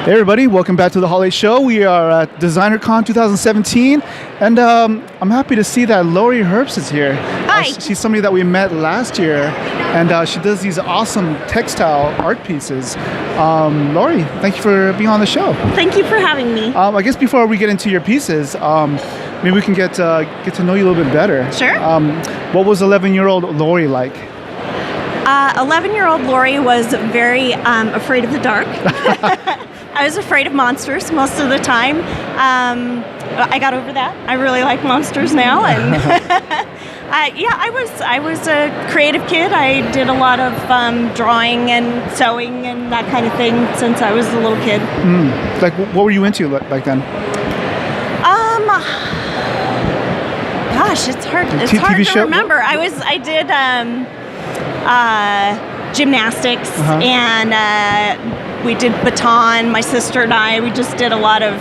Hey everybody, welcome back to the Holiday Show. We are at DesignerCon 2017, and I'm happy to see that Lori Herbst is here. Hi. She's somebody that we met last year, and she does these awesome textile art pieces. Lori, thank you for being on the show. Thank you for having me. I guess before we get into your pieces, maybe we can get to know you a little bit better. Sure. What was 11-year-old Lori like? 11-year-old Lori was very afraid of the dark. I was afraid of monsters most of the time. I got over that. I really like monsters now, and I was a creative kid. I did a lot of drawing and sewing and that kind of thing since I was a little kid. Like, what were you into back then? Gosh, it's hard. It's hard TV to show? remember. I did gymnastics and we did baton. My sister and I, we just did a lot of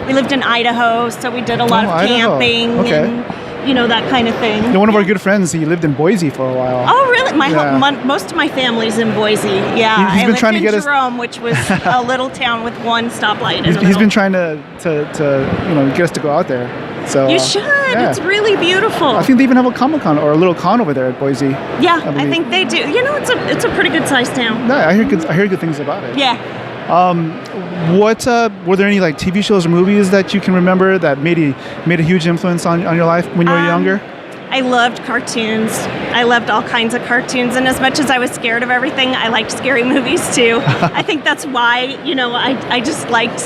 we lived in Idaho, so we did a lot of camping and that kind of thing. One of our good friends, he lived in Boise for a while. Oh, really? Most of my family's in Boise. Yeah, he's been trying to get Jerome, which was a little town with one stoplight. He's been trying to get us to go out there. So you should. Yeah. It's really beautiful. I think they even have a Comic-Con or a little con over there at Boise. Yeah, I think they do. It's a pretty good sized town. Yeah, I hear good things about it. Yeah. Were there any like TV shows or movies that you can remember that made a huge influence on your life when you were younger? I loved cartoons. I loved all kinds of cartoons, and as much as I was scared of everything, I liked scary movies too. I think that's why I just liked.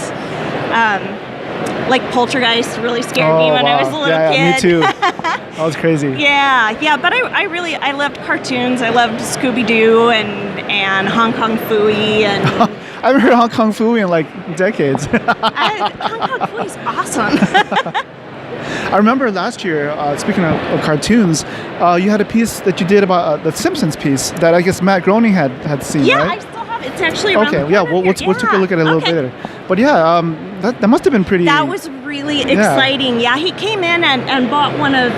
Like Poltergeist really scared me when I was a little kid. Yeah, me too. That was crazy. Yeah, but I loved cartoons. I loved Scooby-Doo and Hong Kong Phooey and. I haven't heard Hong Kong Phooey in like decades. Hong Kong Phooey's awesome. I remember last year, speaking of cartoons, you had a piece that you did about the Simpsons piece that I guess Matt Groening had seen, yeah, right? I still have it. It's actually around the corner we'll take a look at it a little bit later. But yeah, that must have been pretty... That was really exciting. Yeah, he came in and bought one of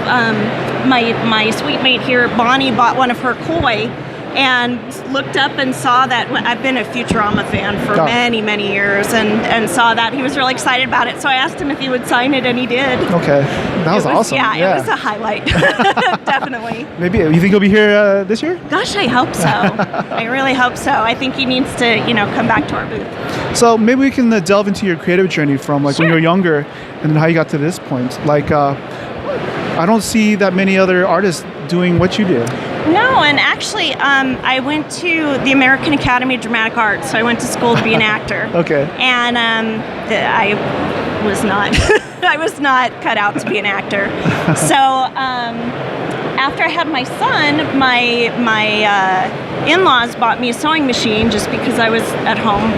my sweet mate here, Bonnie, bought one of her koi and looked up and saw that. I've been a Futurama fan for many, many years and saw that. He was really excited about it. So I asked him if he would sign it, and he did. Okay. That was awesome. Yeah, it was a highlight. Definitely. Maybe. You think he'll be here this year? Gosh, I hope so. I really hope so. I think he needs to, come back to our booth. So maybe we can delve into your creative journey from when you were younger and then how you got to this point. Like, I don't see that many other artists doing what you do. No, and actually, I went to the American Academy of Dramatic Arts, so I went to school to be an actor. Okay. And I was not, I was not cut out to be an actor. So after I had my son, my in-laws bought me a sewing machine just because I was at home,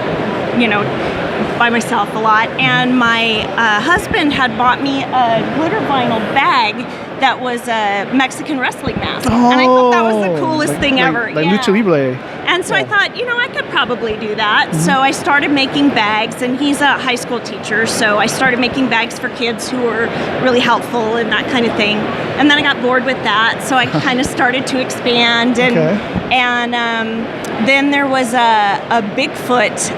by myself a lot. And my husband had bought me a glitter vinyl bag that was a Mexican wrestling mask. And I thought that was the coolest thing ever. Like Lucha Libre. And so I thought, I could probably do that. So I started making bags, and he's a high school teacher, so I started making bags for kids who were really helpful and that kind of thing. And then I got bored with that, so I kind of started to expand. And then there was a Bigfoot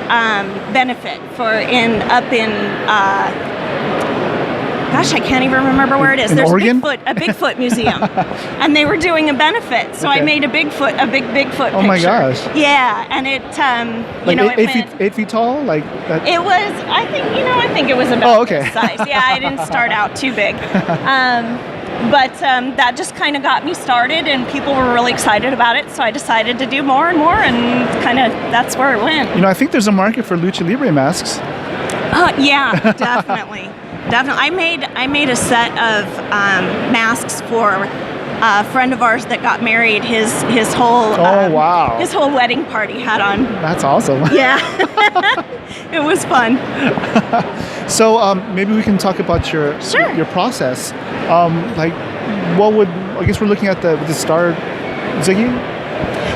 benefit up in gosh, I can't even remember where it is. There's Oregon? a Bigfoot museum, and they were doing a benefit. So I made a big Bigfoot picture. Oh my gosh! Yeah, and it, like eight feet tall, like that. It was. I think it was about this size. Yeah, I didn't start out too big. But that just kind of got me started, and people were really excited about it. So I decided to do more and more, and kind of that's where it went. I think there's a market for Lucha Libre masks. Yeah, definitely. Definitely. I made a set of masks for a friend of ours that got married. His whole his whole wedding party had on. That's awesome. Yeah. It was fun. So maybe we can talk about your process. I guess we're looking at the star Ziggy.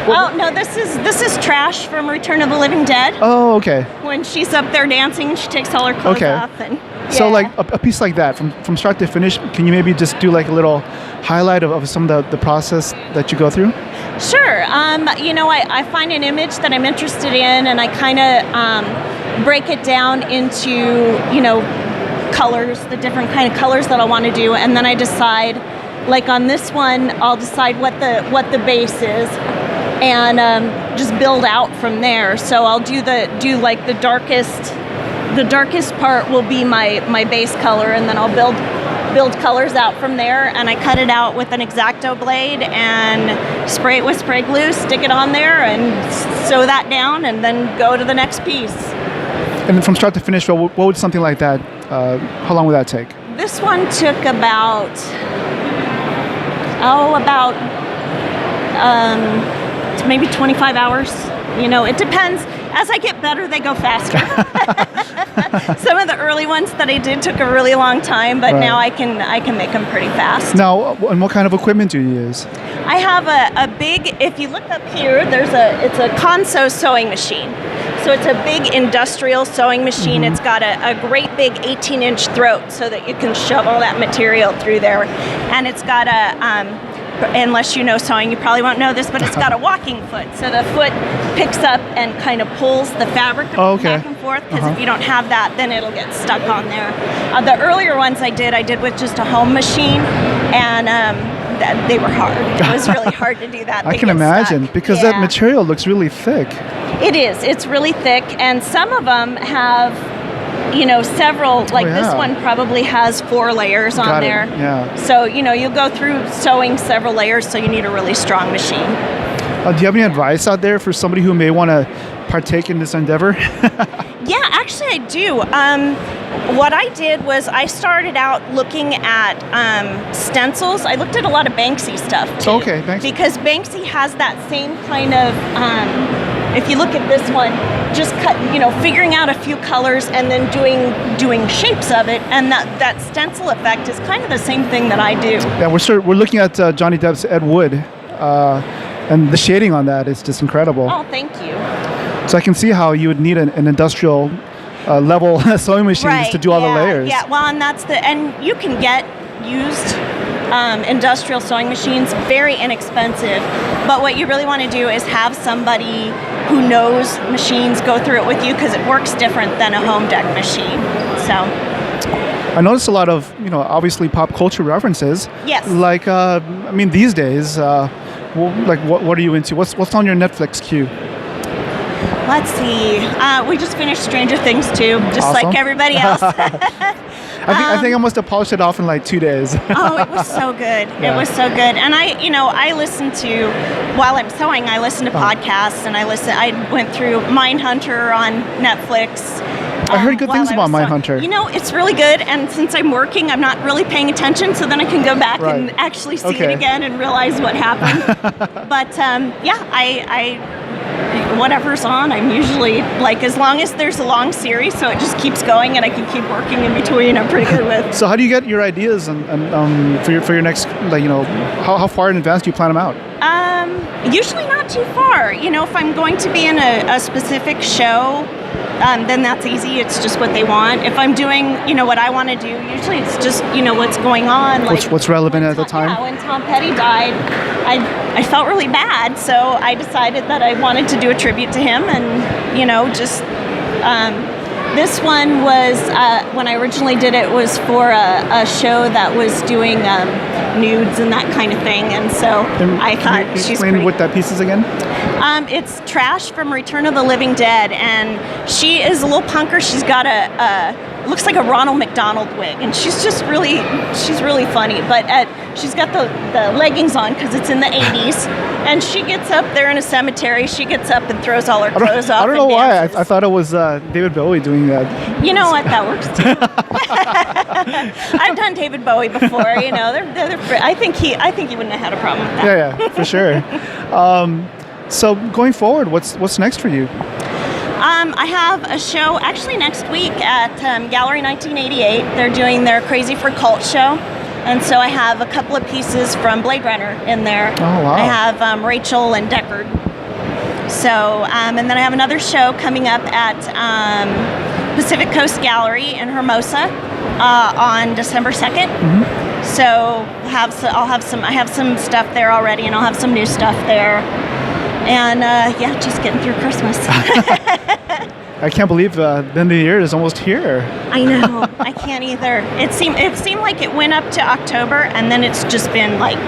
No, this is Trash from Return of the Living Dead. Oh, okay. When she's up there dancing, she takes all her clothes off and. So like a piece like that from start to finish, can you maybe just do like a little highlight of some of the process that you go through? Sure. I find an image that I'm interested in, and I kind of break it down into, colors, the different kind of colors that I want to do, and then I decide, like on this one, I'll decide what the base is, and just build out from there. So I'll do like the darkest part will be my base color, and then I'll build colors out from there, and I cut it out with an X-Acto blade and spray it with spray glue, stick it on there, and sew that down, and then go to the next piece. And then from start to finish, what would something like that, how long would that take? This one took about maybe 25 hours. It depends. As I get better, they go faster. Some of the early ones that I did took a really long time, but now I can make them pretty fast. Now, and what kind of equipment do you use? I have a big, if you look up here, it's a Conso sewing machine. So it's a big industrial sewing machine. It's got a great big 18-inch throat so that you can shove all that material through there. And it's got unless you know sewing, you probably won't know this, but it's got a walking foot. So the foot picks up and kind of pulls the fabric back and forth, because if you don't have that, then it'll get stuck on there. The earlier ones I did with just a home machine, and they were hard. It was really hard to do that. I can imagine, because that material looks really thick. It is. It's really thick, and some of them have several, like this one probably has 4 layers on there. Yeah. So, you'll go through sewing several layers, so you need a really strong machine. Do you have any advice out there for somebody who may want to partake in this endeavor? Yeah, actually I do. What I did was I started out looking at stencils. I looked at a lot of Banksy stuff too. Okay, Banksy. Because Banksy has that same kind of, if you look at this one, just figuring out a few colors and then doing shapes of it, and that stencil effect is kind of the same thing that I do. Yeah, we're looking at Johnny Depp's Ed Wood, and the shading on that is just incredible. Oh, thank you. So I can see how you would need an industrial level sewing machines to do all the layers. Yeah, well, and you can get used industrial sewing machines, very inexpensive, but what you really want to do is have somebody who knows machines go through it with you, because it works different than a home deck machine. So I noticed a lot of, obviously pop culture references. Yes. Like, these days, what are you into? What's on your Netflix queue? Let's see. We just finished Stranger Things 2, just Awesome. like everybody else. I think I must have polished it off in like 2 days. Oh, it was so good. Yeah. It was so good. And I listen to, while I'm sewing, I listen to podcasts, and I went through Mindhunter on Netflix. I heard good things about Mindhunter. It's really good, and since I'm working, I'm not really paying attention, so then I can go back and actually see it again and realize what happened. But whatever's on, I'm usually, like, as long as there's a long series, so it just keeps going and I can keep working in between, I'm pretty good with. So how do you get your ideas for your next, how far in advance do you plan them out? Usually not too far. If I'm going to be in a specific show, then that's easy. It's just what they want. If I'm doing, what I want to do, usually it's just, what's going on. What's relevant at the time? Yeah, when Tom Petty died, I felt really bad, so I decided that I wanted to do a tribute to him, and, this one was, when I originally did it, was for a show that was doing nudes and that kind of thing, and so I thought she's pretty. Explain what that piece is again? It's Trash from Return of the Living Dead, and she is a little punker. She's got looks like a Ronald McDonald wig, and she's really funny, but she's got the leggings on because it's in the 80s, and she gets up there in a cemetery, she gets up and throws all her clothes off. I don't know why. I thought it was David Bowie doing that. You know what? That works too. I've done David Bowie before. I think he wouldn't have had a problem with that. Yeah, for sure. So going forward, what's next for you? I have a show actually next week at Gallery 1988. They're doing their Crazy for Cult show. And so I have a couple of pieces from Blade Runner in there. Oh, wow. I have Rachel and Deckard. So, and then I have another show coming up at Pacific Coast Gallery in Hermosa on December 2nd. Mm-hmm. So I have some stuff there already, and I'll have some new stuff there. And just getting through Christmas. I can't believe the end of the year is almost here. I know. I can't either. It seemed like it went up to October, and then it's just been like,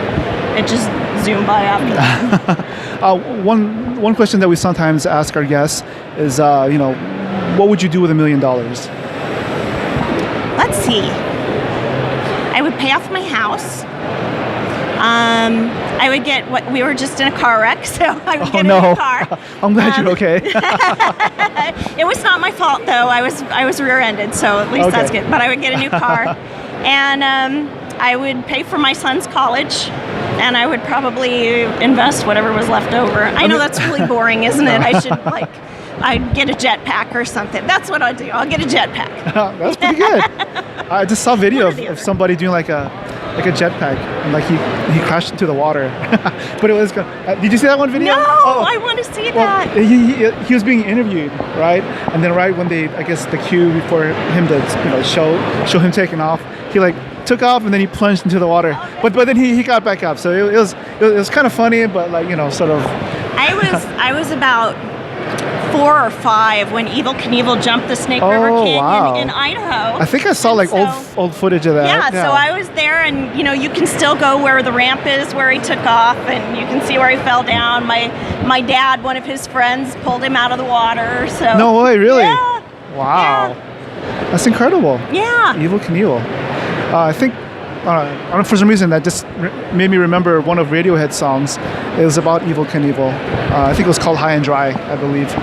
it just zoomed by after that. One question that we sometimes ask our guests is, what would you do with $1 million? Let's see. I would pay off my house. I would get we were just in a car wreck, so I would get a new car. I'm glad you're okay. It was not my fault though. I was rear-ended, so at least that's good. But I would get a new car, and I would pay for my son's college, and I would probably invest whatever was left over. I know that's really boring, isn't it? I should I'd get a jetpack or something. That's what I'd do. I'll get a jetpack. That's pretty good. I just saw a video of somebody doing like a jetpack, and like he crashed into the water. But it was good. Did you see that one video? No, I want to see that. He was being interviewed, right? And then right when the cue before him to show him taking off, he like took off and then he plunged into the water. But then he got back up. So it was kind of funny, but like sort of. I was about 4 or 5 when Evel Knievel jumped the Snake River Canyon in Idaho. I think I saw old footage of that. Yeah, so I was there, and you can still go where the ramp is, where he took off, and you can see where he fell down. My dad, one of his friends, pulled him out of the water. So no way, really? Yeah. Wow, that's incredible. Yeah. Evel Knievel. I think. I don't know, for some reason that just made me remember one of Radiohead's songs. It was about Evel Knievel. I think it was called High and Dry, I believe.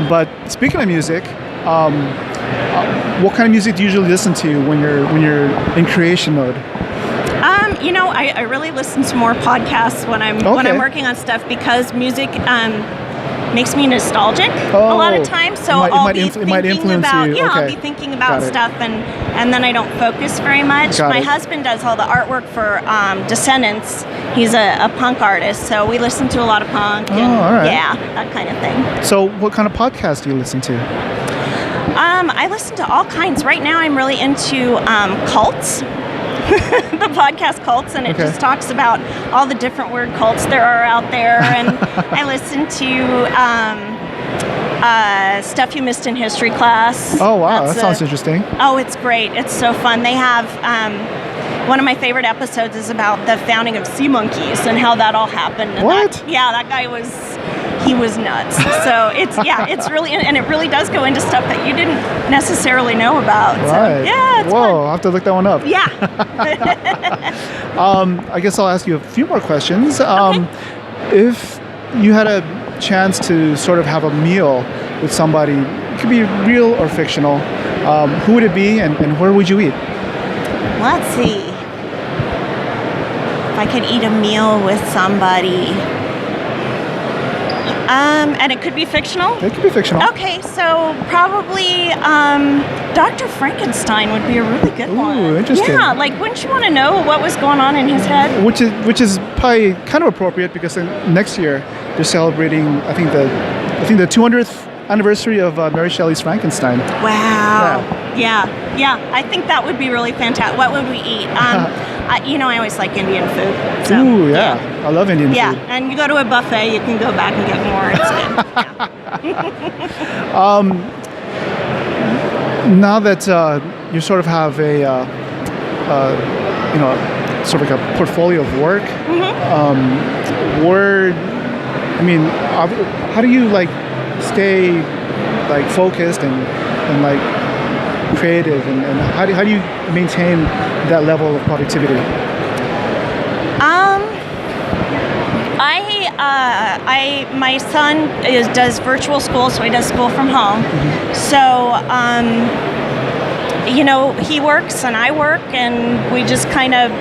But speaking of music, what kind of music do you usually listen to when you're in creation mode? I really listen to more podcasts when I'm working on stuff, because music makes me nostalgic a lot of times. So I'll be thinking about stuff, and then I don't focus very much. My husband does all the artwork for Descendants. He's a punk artist, so we listen to a lot of punk. And, all right. Yeah, that kind of thing. So what kind of podcast do you listen to? I listen to all kinds. Right now I'm really into cults. The podcast Cults, and it just talks about all the different weird cults there are out there. And I listen to Stuff You Missed in History Class. Oh wow, that sounds interesting. Oh, it's great. It's so fun. They have one of my favorite episodes is about the founding of Sea Monkeys and how that all happened. And what? That guy was nuts. So it's really, and it really does go into stuff that you didn't necessarily know about. Right. So, yeah, it's fun. I'll have to look that one up. Yeah. I guess I'll ask you a few more questions. If you had a chance to sort of have a meal with somebody, it could be real or fictional, who would it be, and where would you eat? Let's see. If I could eat a meal with somebody. And it could be fictional? It could be fictional. Okay, so probably Dr. Frankenstein would be a really good one. Ooh, interesting. Yeah, like wouldn't you want to know what was going on in his head? Which is probably kind of appropriate, because next year they're celebrating I think the 200th anniversary of Mary Shelley's Frankenstein. Wow. Yeah. I think that would be really fantastic. What would we eat? I always like Indian food. So, ooh, yeah. I love Indian food. Yeah, and you go to a buffet, you can go back and get more. It's good. Now that you sort of have a, sort of like a portfolio of work, how do you stay focused and creative, and how do you maintain that level of productivity? My son does virtual school, so he does school from home. So he works and I work, and we just kind of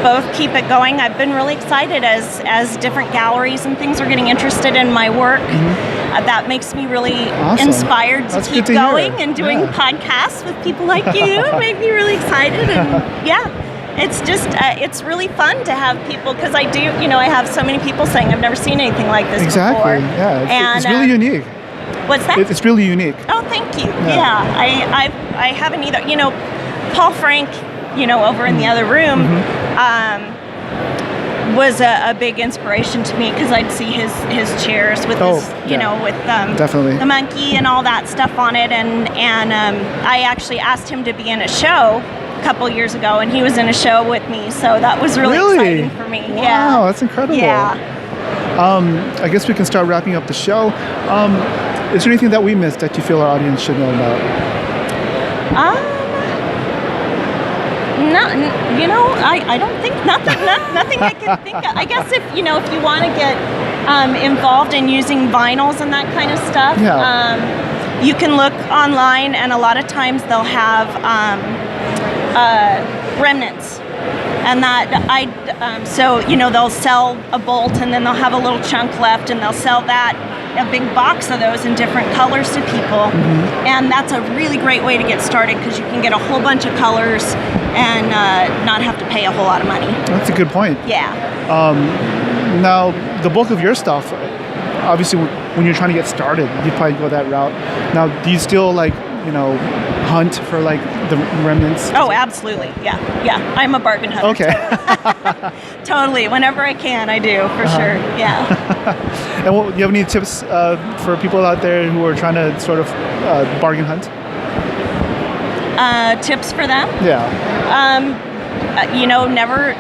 both keep it going. I've been really excited as different galleries and things are getting interested in my work. That makes me really inspired to keep going and doing podcasts with people like you. Make me really excited, and it's just it's really fun to have people, because I do, I have so many people saying I've never seen anything like this before. Yeah, it's really unique. What's that? It's really unique. Oh, thank you. Yeah, I haven't either. Paul Frank, over in the other room, was a big inspiration to me because I'd see his chairs with with definitely the monkey and all that stuff on it, and I actually asked him to be in a show a couple years ago, and he was in a show with me, so that was really exciting for me. Wow, that's incredible. Yeah. I guess we can start wrapping up the show. Is there anything that we missed that you feel our audience should know about? No, I don't think nothing I can think of. I guess if you want to get involved in using vinyls and that kind of stuff, you can look online, and a lot of times they'll have remnants. And that they'll sell a bolt, and then they'll have a little chunk left, and they'll sell a big box of those in different colors to people. And that's a really great way to get started because you can get a whole bunch of colors and not have to pay a whole lot of money. That's a good point. Yeah. Now, the bulk of your stuff, obviously, when you're trying to get started, you probably go that route. Now, do you still hunt for the remnants? Oh, absolutely. Yeah. I'm a bargain hunter. Okay. Totally. Whenever I can, I do, for sure. Yeah. And do you have any tips for people out there who are trying to sort of bargain hunt? Tips for them? Yeah.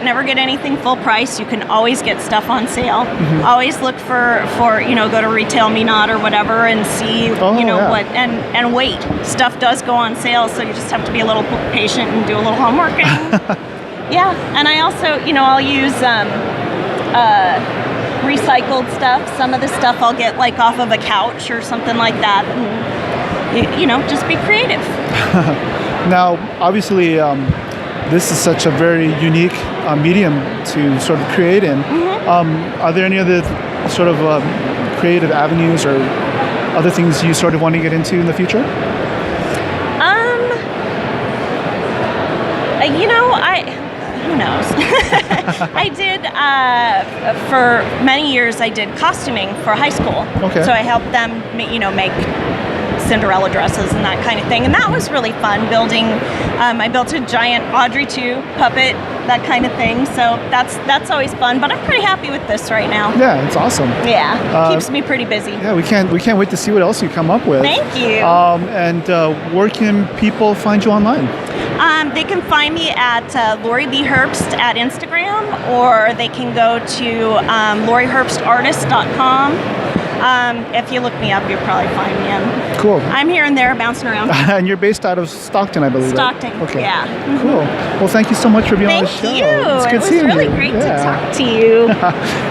Never get anything full price. You can always get stuff on sale. Always look for go to Retail Me Not or whatever and see what and wait. Stuff does go on sale, so you just have to be a little patient and do a little homework. And I also I'll use recycled stuff. Some of the stuff I'll get off of a couch or something like that, and just be creative. Now, obviously, this is such a very unique medium to sort of create in. Are there any other sort of creative avenues or other things you sort of want to get into in the future? Who knows? I did, for many years, I did costuming for high school. Okay. So I helped them, make Cinderella dresses and that kind of thing, and that was really fun building. I built a giant Audrey 2 puppet, that kind of thing, so that's always fun, but I'm pretty happy with this right now. Yeah, it's awesome. Yeah, keeps me pretty busy. Yeah, we can't wait to see what else you come up with. Thank you. And where can people find you online? They can find me at Lori B. Herbst at Instagram, or they can go to LoriHerbstArtist.com. If you look me up, you'll probably find me. Cool. I'm here and there bouncing around. And you're based out of Stockton, I believe. Stockton, right? Okay. Yeah. Cool. Well, thank you so much for being on the show. Thank you. It's good it was seeing really you. great to talk to you.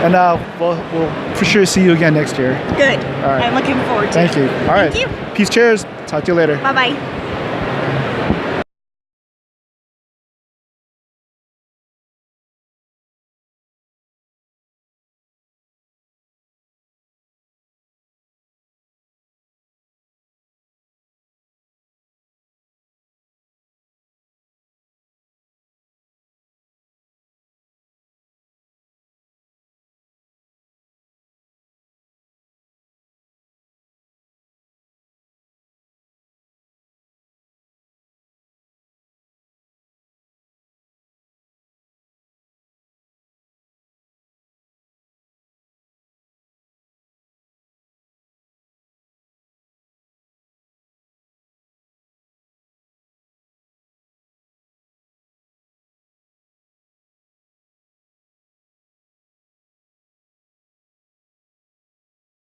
And we'll for sure see you again next year. Good. All right. I'm looking forward to it. Thank you. All right. Thank you. Peace, cheers. Talk to you later. Bye-bye.